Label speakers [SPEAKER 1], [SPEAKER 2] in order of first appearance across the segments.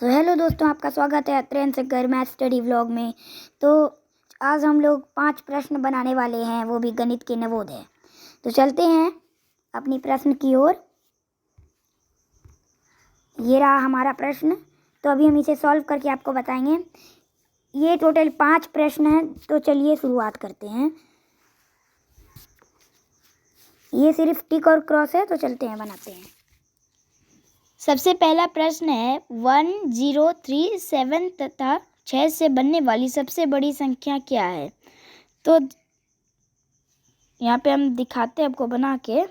[SPEAKER 1] तो हेलो दोस्तों, आपका स्वागत है ट्रेन से घर मैथ स्टडी व्लॉग में। तो आज हम लोग 5 प्रश्न बनाने वाले हैं, वो भी गणित के नवोदय। तो चलते हैं अपनी प्रश्न की ओर। ये रहा हमारा प्रश्न। तो अभी हम इसे सॉल्व करके आपको बताएंगे। ये टोटल 5 प्रश्न हैं। तो चलिए शुरुआत करते हैं। ये सिर्फ टिक और क्रॉस है, तो चलते हैं बनाते हैं।
[SPEAKER 2] सबसे पहला प्रश्न है 1037 तथा 6 से बनने वाली सबसे बड़ी संख्या क्या है। तो यहाँ पे हम दिखाते हैं आपको बना के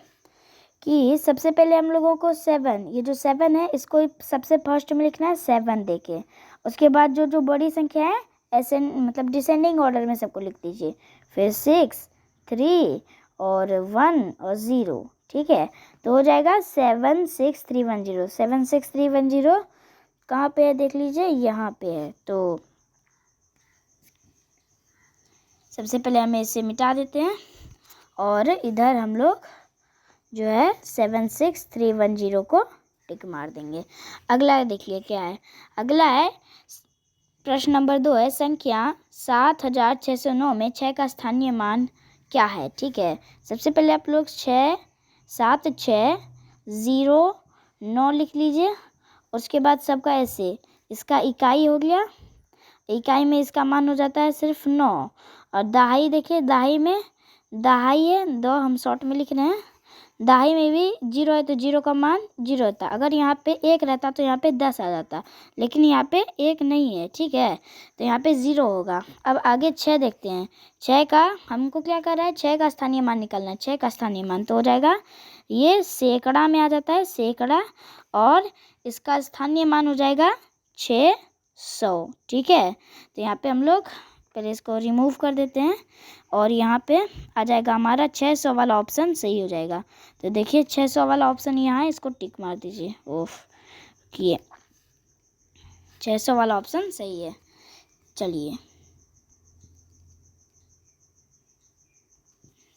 [SPEAKER 2] कि सबसे पहले हम लोगों को 7, ये जो 7 है इसको सबसे फर्स्ट में लिखना है 7 देके। उसके बाद जो बड़ी संख्या है ऐसे मतलब डिसेंडिंग ऑर्डर में सबको लिख दीजिए। फिर 6, 3 और 1 और 0। ठीक है, तो हो जाएगा 76310। 76310 कहाँ पे है देख लीजिए, यहाँ पे है। तो सबसे पहले हमें इसे मिटा देते हैं और इधर हम लोग जो है 76310 को टिक मार देंगे। अगला देखिए क्या है। अगला है प्रश्न नंबर 2 है संख्या 7609 में 6 का स्थानीय मान क्या है। ठीक है, सबसे पहले आप लोग 67609 लिख लीजिए। उसके बाद सबका ऐसे इसका इकाई हो गया, इकाई में इसका मान हो जाता है सिर्फ 9। और दहाई देखिए, दहाई में दहाई है 2, हम शॉर्ट में लिख रहे हैं। दहाई में भी 0 है तो 0 का मान 0 होता। अगर यहाँ पे 1 रहता तो यहाँ पे 10 आ जाता, लेकिन यहाँ पे 1 नहीं है। ठीक है, तो यहाँ पे 0 होगा। अब आगे 6 देखते हैं। 6 का हमको क्या कर रहा है, 6 का स्थानीय मान निकालना है। 6 का स्थानीय मान तो हो जाएगा, ये सैकड़ा में आ जाता है, सैकड़ा। और इसका स्थानीय मान हो जाएगा 600। ठीक है, तो यहाँ पे हम लोग पहले इसको रिमूव कर देते हैं और यहाँ पे आ जाएगा हमारा 600 वाला ऑप्शन सही हो जाएगा। तो देखिए 600 वाला ऑप्शन यहाँ है, इसको टिक मार दीजिए। ओफ किए, 600 वाला ऑप्शन सही है। चलिए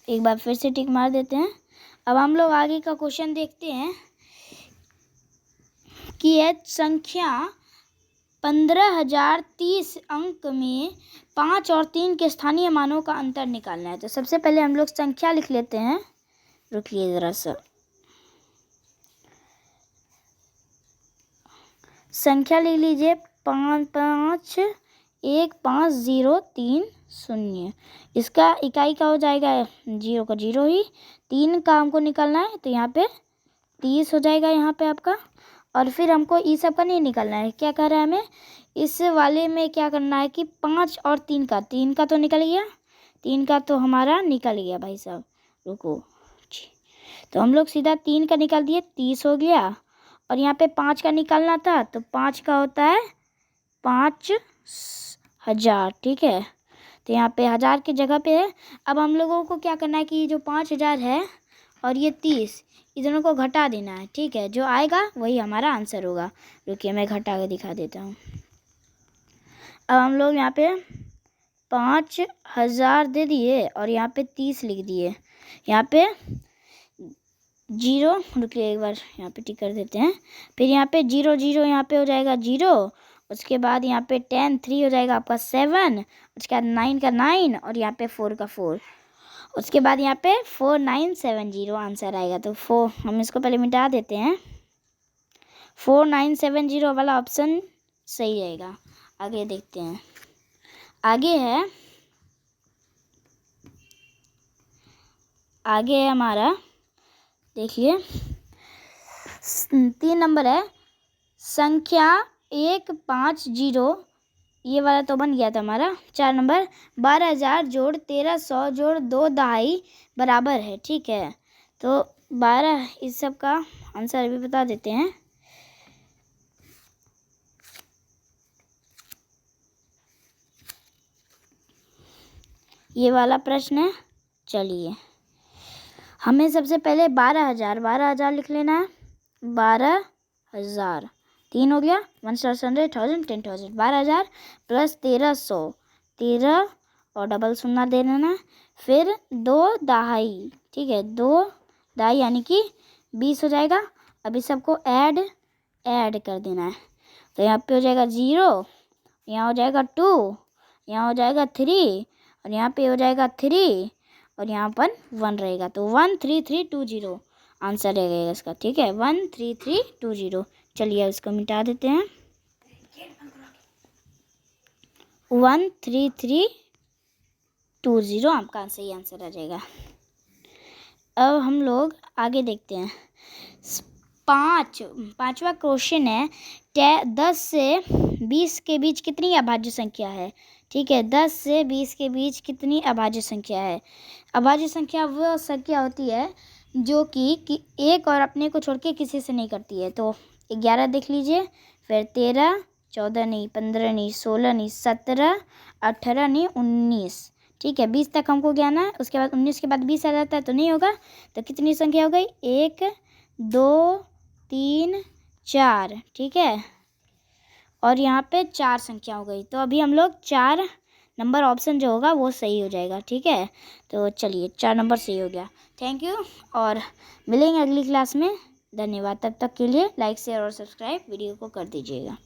[SPEAKER 2] एक बार फिर से टिक मार देते हैं। अब हम लोग आगे का क्वेश्चन देखते हैं कि यह संख्या 15030 अंक में 5 और 3 के स्थानीय मानों का अंतर निकालना है। तो सबसे पहले हम लोग संख्या लिख लेते हैं। रुकिए ज़रा सा, संख्या लिख लीजिए 5515030। इसका इकाई का हो जाएगा 0 का 0 ही। 3 का हमको निकालना है, तो यहाँ पे 30 हो जाएगा यहाँ पे आपका। और फिर हमको ई सब का नहीं निकालना है। क्या कह रहा है हमें, इस वाले में क्या करना है कि 5 और 3 का, 3 का तो निकल गया, 3 का तो हमारा निकल गया भाई साहब। रुको, तो हम लोग सीधा 3 का निकाल दिए, 30 हो गया। और यहाँ पे 5 का निकालना था, तो 5 का होता है 5000। ठीक है, तो यहाँ पे 1000 की जगह पे है। अब हम लोगों को क्या करना है कि जो 5000 है और ये 30, इन दोनों को घटा देना है। ठीक है, जो आएगा वही हमारा आंसर होगा। रुकिए मैं घटा के दिखा देता हूँ। अब हम लोग यहाँ पे 5000 दे दिए और यहाँ पे 30 लिख दिए। यहाँ पे 0, रुकिए एक बार यहाँ पे टिक कर देते हैं। फिर यहाँ पे 0 0 यहाँ पे हो जाएगा 0। उसके बाद यहाँ पे 10 3 हो जाएगा आपका 7। उसके बाद 9 का 9 और यहाँ पे 4 का 4। उसके बाद यहाँ पे 4970 आंसर आएगा। तो 4 हम इसको पहले मिटा देते हैं। 4970 वाला ऑप्शन सही रहेगा। आगे देखते हैं। आगे है हमारा, देखिए 3 नंबर है संख्या 150, ये वाला तो बन गया था हमारा। 4 नंबर 12000 जोड़ 1300 जोड़ 2 दहाई बराबर है। ठीक है, तो 12, इस सब का आंसर भी बता देते हैं। ये वाला प्रश्न है। चलिए हमें सबसे पहले 12000 लिख लेना है। 12000, 3 हो गया, 1 100 1000 10000। 12000 प्लस 1300, 13 और डबल शून्य दे देना। फिर 2 दहाई। ठीक है, 2 दहाई यानी कि 20 हो जाएगा। अभी सबको ऐड कर देना है। तो यहाँ पे हो जाएगा 0, यहाँ हो जाएगा 2, यहाँ हो जाएगा 3 और यहाँ पे हो जाएगा 3 और यहाँ पर 1 रहेगा। तो 13320 आंसर रहेगा इसका। ठीक है, 13320। चलिए इसको मिटा देते हैं। 13320 आपका सही आंसर आ जाएगा। अब हम लोग आगे देखते हैं। पांचवा क्वेश्चन है 10 से 20 के बीच कितनी अभाज्य संख्या है। ठीक है, 10 से 20 के बीच कितनी अभाज्य संख्या है। अभाज्य संख्या वो संख्या होती है जो कि एक और अपने को छोड़ के किसी से नहीं करती है। तो 11 देख लीजिए, फिर 13, 14 नहीं, 15 नहीं, 16 नहीं, 17, 18 नहीं, 19। ठीक है, 20 तक हमको ज्ञान है। उसके बाद 19 के बाद 20 आ जाता है तो नहीं होगा। तो कितनी संख्या हो गई, 1, 2, 3, 4। ठीक है, और यहाँ पे 4 संख्या हो गई। तो अभी हम लोग 4 नंबर ऑप्शन जो होगा वो सही हो जाएगा। ठीक है, तो चलिए 4 नंबर सही हो गया। थैंक यू और मिलेंगे अगली क्लास में। धन्यवाद। तब तक के लिए लाइक शेयर और सब्सक्राइब वीडियो को कर दीजिएगा।